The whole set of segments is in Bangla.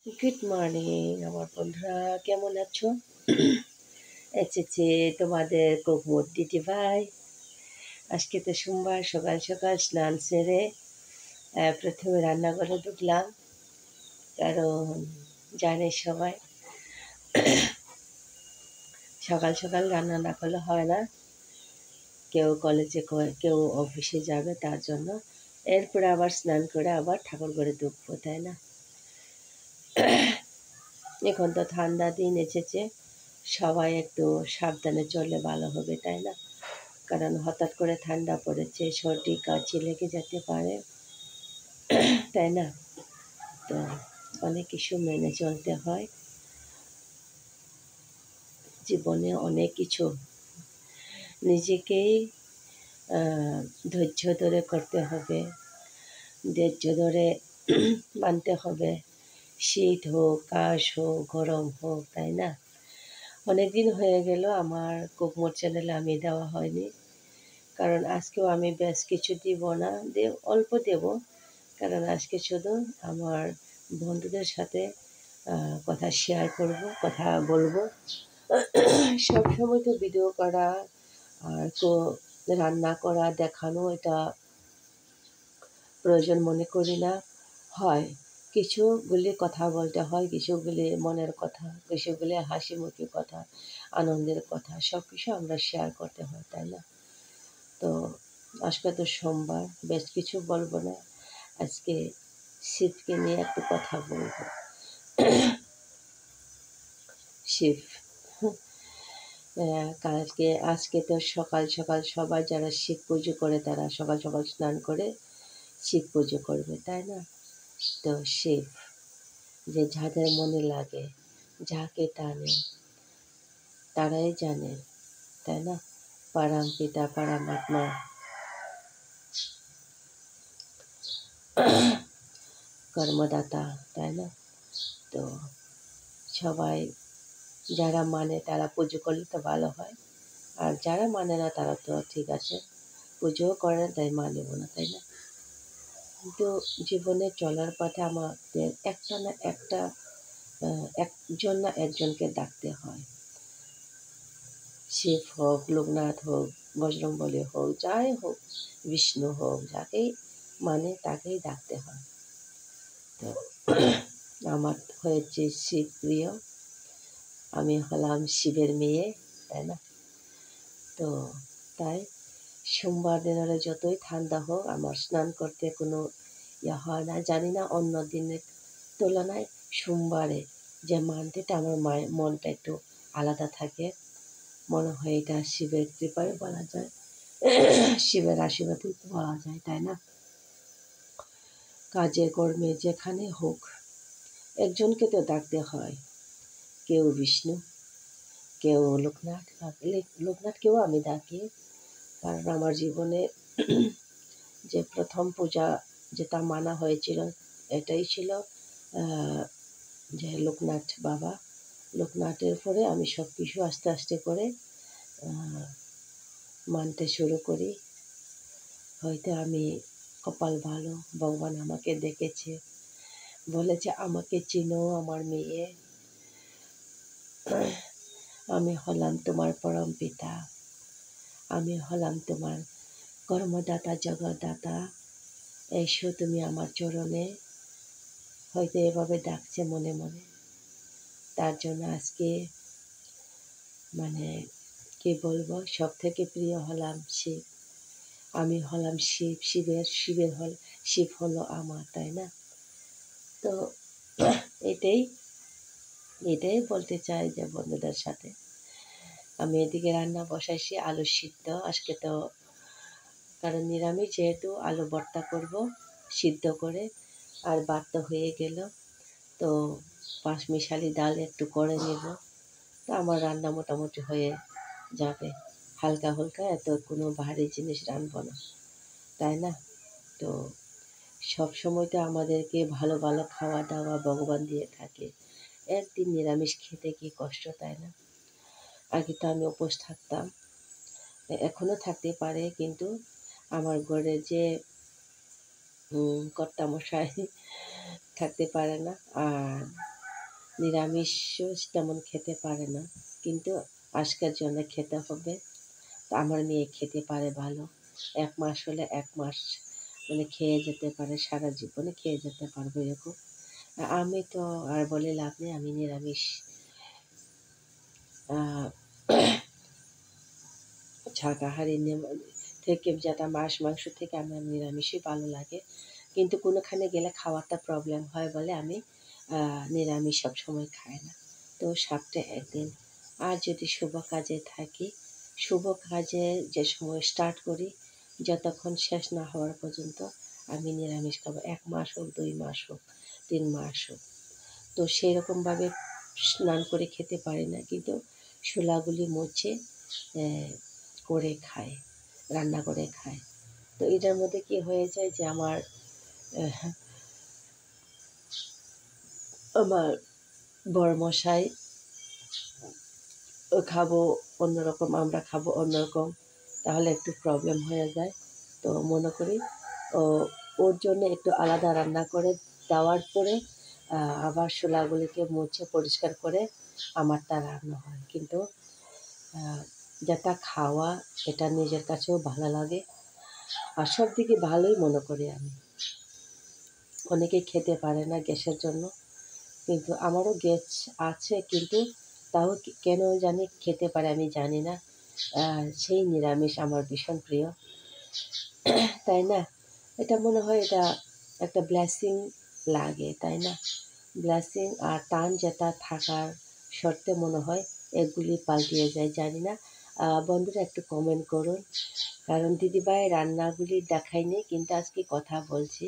গুড মর্নিং আমার বন্ধুরা, কেমন আছো? এসেছে তোমাদের কুকমুট দিদি ভাই। আজকে তো সোমবার, সকাল সকাল স্নান সেরে প্রথমে রান্নাঘরে ঢুকলাম। কারণ জানে সবাই সকাল সকাল রান্না না করলে হয় না, কেউ কলেজে কেউ অফিসে যাবে, তার জন্য। এরপরে আবার স্নান করে আবার ঠাকুর ঘরে ঢুকবো, তাই না? এখন তো ঠান্ডা দিন এসেছে, সবাই একটু সাবধানে চললে ভালো হবে, তাই না? কারণ হঠাৎ করে ঠান্ডা পড়েছে, সর্দি কাশি লেগে যেতে পারে, তাই না? তো অনেক কিছু মেনে চলতে হয় জীবনে, অনেক কিছু নিজেকেই ধৈর্য ধরে করতে হবে, ধৈর্য ধরে মানতে হবে। শীত হোক, কাশ হোক, গরম হোক, তাই না? অনেক দিন হয়ে গেল আমার কুকমোর চ্যানেলে আমি দেওয়া হয়নি, কারণ আজকেও আমি বেশ কিছু দিব না, অল্প দেব। কারণ আজকে শুধু আমার বন্ধুদের সাথে কথা শেয়ার করব, কথা বলবো। সবসময় তো ভিডিও করা আর রান্না করা দেখানো এটা প্রয়োজন মনে করি না। হয় কিছুগুলি কথা বলতে হয়, কিছুগুলি মনের কথা, কিছুগুলি হাসি মুখের কথা, আনন্দের কথা, সব কিছু আমরা শেয়ার করতে হয়, তাই না? তো আজকে তো সোমবার, বেশ কিছু বলবো না। আজকে শিবকে নিয়ে একটু কথা বলবো। শিব, আজকে তো সকাল সকাল সবাই যারা শিব পুজো করে তারা সকাল সকাল স্নান করে শিব পুজো করবে, তাই না? তো শিব যে যাদের মনে লাগে, যাকে টানে, তারাই জানে, তাই না? পরম পিতা পরমাত্মা, কর্মদাতা, তাই না? তো সবাই যারা মানে তারা পুজো করলে তো ভালো হয়, আর যারা মানে না তারা তো ঠিক আছে, পুজোও করে না, তাই মানব না, তাই না? কিন্তু জীবনে চলার পথে আমাদের একটা না একটা একজন না একজনকে ডাকতে হয়। শিব হোক, লোকনাথ হোক, বজরংবলী হোক, যাই হোক, বিষ্ণু হোক, যাকেই মানে তাকেই ডাকতে হয়। তো আমার হয়েছে শিব প্রিয়, আমি হলাম শিবের মেয়ে, তাই না? তো তাই সোমবার দিন হলে যতই ঠান্ডা হোক আমার স্নান করতে কোনো হয় না। জানি না অন্য দিনের তুলনায় সোমবারে যে মানতেটা আমার মনটা একটু আলাদা থাকে। মনে হয় এটা শিবের কৃপায় বলা যায়, শিবের আশীর্বাদে বলা যায়, তাই না? কাজে কর্মে যেখানে হোক একজনকে তো ডাকতে হয়, কেউ বিষ্ণু, কেউ লোকনাথ। লোকনাথকেও আমি ডাকি, কারণ আমার জীবনে যে প্রথম পূজা যেটা মানা হয়েছিল এটাই ছিল যে লোকনাথ বাবা। লোকনাথের পরে আমি সব কিছু আস্তে আস্তে করে মানতে শুরু করি। হয়তো আমি কপাল ভালো, ভগবান আমাকে দেখেছে, বলেছে আমাকে চিনো আমার মেয়ে, আমি হলাম তোমার পরম পিতা, আমি হলাম তোমার কর্মদাতা, জগৎদাতা, এসো তুমি আমার চরণে। হয়তো এভাবে ডাকছে মনে মনে। তার জন্য আজকে মানে কি বলবো, সব থেকে প্রিয় হলাম শিব। আমি হলাম শিব, শিব হলো আমার, তাই না? তো এটাই এটাই বলতে চাই যে বন্ধুদের সাথে। আমি এদিকে রান্না বসাইছি আলু সিদ্ধ আজকে তো, কারণ নিরামিষ যেহেতু আলু ভর্তা করব সিদ্ধ করে, আর ভাত তো হয়ে গেল। তো পাঁচমিশালি ডাল একটু করে নেব, তো আমার রান্না মোটামুটি হয়ে যাবে। হালকা হালকা, এত কোনো ভারী জিনিস রানবো না, তাই না? তো সব সময় তো আমাদেরকে ভালো ভালো খাওয়া দাওয়া ভগবান দিয়ে থাকে, একদিন নিরামিষ খেতে কি কষ্ট, তাই না? আগে তো আমি উপোস থাকতাম, এখনও থাকতে পারে, কিন্তু আমার ঘরে যে কর্তামশাই থাকতে পারে না। আর নিরামিষও তেমন খেতে পারে না, কিন্তু আজকের জন্য খেতে হবে। তো আমার মেয়ে খেতে পারে ভালো, 1 মাস হলে 1 মাস মানে খেয়ে যেতে পারে, সারা জীবনে খেয়ে যেতে পারবো এরকম। আমি তো আর বলে লাভ নেই, আমি নিরামিষ শাকাহারি থেকে, যেটা মাছ মাংস থেকে আমার নিরামিষই ভালো লাগে। কিন্তু কোনোখানে গেলে খাওয়াটা প্রবলেম হয় বলে আমি নিরামিষ সবসময় খাই না। তো সপ্তাহে একদিন। আর যদি শুভ কাজে থাকি, শুভ কাজে যে সময় স্টার্ট করি, যতক্ষণ শেষ না হওয়ার পর্যন্ত আমি নিরামিষ খাবো। 1 মাস হোক, 2 মাস হোক, 3 মাস হোক। তো সেরকমভাবে স্নান করে খেতে পারি না, কিন্তু শোলাগুলি মুছে করে খায়, রান্না করে খায়। তো এটার মধ্যে কি হয়ে যায় যে আমার আমার বরমশাই খাবো অন্যরকম, আমরা খাবো অন্যরকম, তাহলে একটু প্রবলেম হয়ে যায়। তো মনে করি ও ওর জন্য একটু আলাদা রান্না করে দেওয়ার পরে আবার শোলাগুলিকে মুছে পরিষ্কার করে আমারটা রান্না হয়। কিন্তু যেটা খাওয়া, এটা নিজের কাছেও ভালো লাগে, আর সব দিকে ভালোই মনে করি আমি। অনেকে খেতে পারে না গ্যাসের জন্য, কিন্তু আমারও গ্যাস আছে, কিন্তু তাও কেন জানি খেতে পারে আমি জানি না। সেই নিরামিষ আমার ভীষণ প্রিয়, তাই না? এটা মনে হয় এটা একটা ব্লেসিং লাগে, তাই না? ব্লেসিং আর টান যেটা থাকার শর্তে মনে হয় এগুলি পাল্টিয়ে যায়, জানি না। বন্ধুরা একটু কমেন্ট করুন, কারণ দিদিভাই রান্নাগুলি দেখাইনি, কিন্তু আজকে কথা বলছি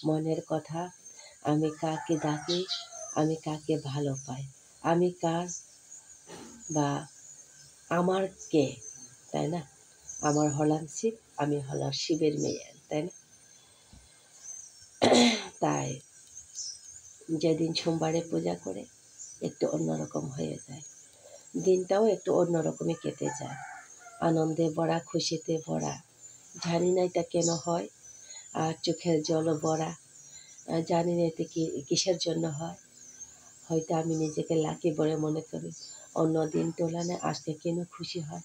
মনের কথা। আমি কাকে ডাকি, আমি কাকে ভালো পাই, আমি কার বা আমার কে, তাই না? আমার হলাম শিব, আমি হলাম শিবের মেয়ে, তাই না? তাই যেদিন সোমবারে পূজা করে একটু অন্যরকম হয়ে যায়, দিনটাও একটু অন্যরকমই কেটে যায়, আনন্দে ভরা, খুশিতে ভরা। জানি না এটা কেন হয়, আর চোখের জলও ভরা। জানি না এতে কিসের জন্য হয়। হয়তো আমি নিজেকে লাকি বলে মনে করি, অন্য দিন তুলনায় আজকে কেন খুশি হয়,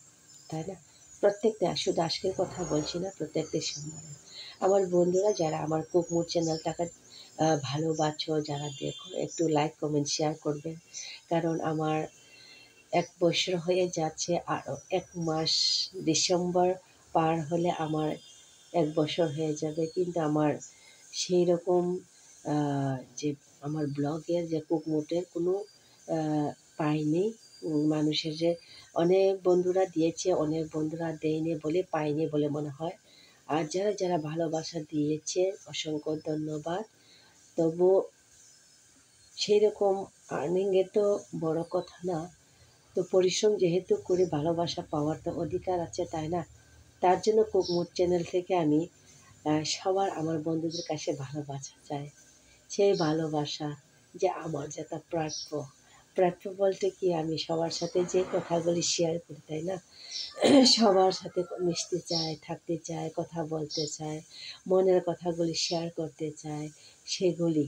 তাই না? প্রত্যেকটা, শুধু আজকের কথা বলছি না, প্রত্যেকটা সোমবারে। আমার বন্ধুরা যারা আমার কুক মুড চ্যানেলটাকে ভালোবাসো, যারা দেখো, একটু লাইক কমেন্ট শেয়ার করবেন, কারণ আমার 1 বছর হয়ে যাচ্ছে, আরও 1 মাস, ডিসেম্বর পার হলে আমার 1 বছর হয়ে যাবে। কিন্তু আমার সেই রকম যে আমার ব্লগের যে কুকমুটের কোনো পাইনি। মানুষের যে অনেক বন্ধুরা দিয়েছে, অনেক বন্ধুরা দেয়নি বলে পাইনি বলে মনে হয়। আর যারা যারা ভালোবাসা দিয়েছে অসংখ্য ধন্যবাদ। তবু সেই রকম আর্নিংয়ের তো বড় কথা না, তো পরিশ্রম যেহেতু করে ভালোবাসা পাওয়ার তো অধিকার আছে, তাই না? তার জন্য কুকমুট চ্যানেল থেকে আমি সবার, আমার বন্ধুদের কাছে ভালোবাসা চাই। সেই ভালোবাসা যে আমার যেটা প্রাপ্য, প্রাপ্য বলতে কি, আমি সবার সাথে যে কথাগুলি শেয়ার করি, তাই না? সবার সাথে মিশতে চাই, থাকতে চাই, কথা বলতে চাই, মনের কথাগুলি শেয়ার করতে চাই, সেগুলি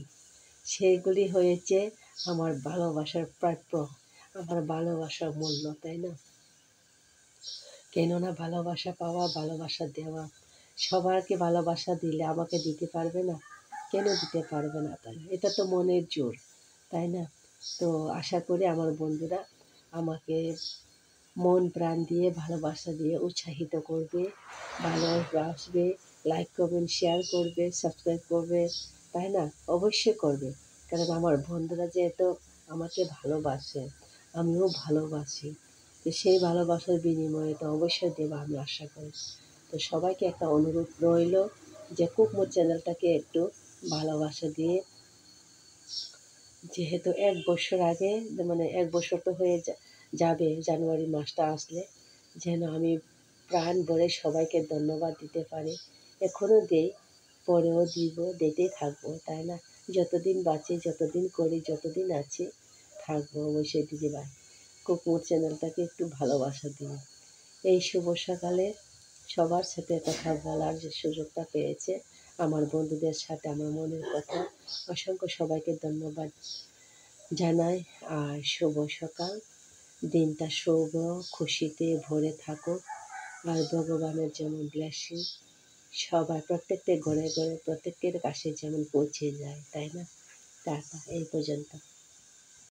সেগুলি হয়েছে আমার ভালোবাসার প্রাপ্য, আমার ভালোবাসার মূল্য, তাই না? কেননা ভালোবাসা পাওয়া, ভালোবাসা দেওয়া, সবাইকে ভালোবাসা দিলে আমাকে দিতে পারবে না? কেন দিতে পারবে না? তাই না? এটা তো মনের জোর, তাই না? তো আশা করি আমার বন্ধুরা আমাকে মন প্রাণ দিয়ে, ভালোবাসা দিয়ে উৎসাহিত করবে, ভালোবাসবে, লাইক কমেন্ট শেয়ার করবে, সাবস্ক্রাইব করবে, তাই না? অবশ্যই করবে, কারণ আমার বন্ধুরা যেহেতু আমাকে ভালোবাসে, আমিও ভালোবাসি। তো সেই ভালোবাসার বিনিময়ে তো অবশ্যই দেবো, আমি আশা করি। তো সবাইকে একটা অনুরোধ রইল যে কুকমোর চ্যানেলটাকে একটু ভালোবাসা দিয়ে, যেহেতু 1 বছর আগে, মানে 1 বছর তো হয়ে যাবে জানুয়ারি মাসটা আসলে, যেন আমি প্রাণ ভরে সবাইকে ধন্যবাদ দিতে পারি। এখনও দেই, পরেও দিব, দিতে থাকবো, তাই না? যতদিন বাঁচি, যতদিন করি, যতদিন আছি, থাকবো অবশ্যই দিদিভাই। কুকুর চ্যানেলটাকে একটু ভালোবাসা দিই। এই শুভ সকালে সবার সাথে কথা বলার যে সুযোগটা পেয়েছে, আমার বন্ধুদের সাথে আমার মনের কথা, অসংখ্য সবাইকে ধন্যবাদ জানাই। আর শুভ সকাল। দিনটা শুভ, খুশিতে ভরে থাকুক। আর ভগবানের যেমন ব্লেসিং সবার প্রত্যেকটা ঘরে ঘরে প্রত্যেকের কাছে যেমন পৌঁছে যায়, তাই না? টাটা, এই পর্যন্ত।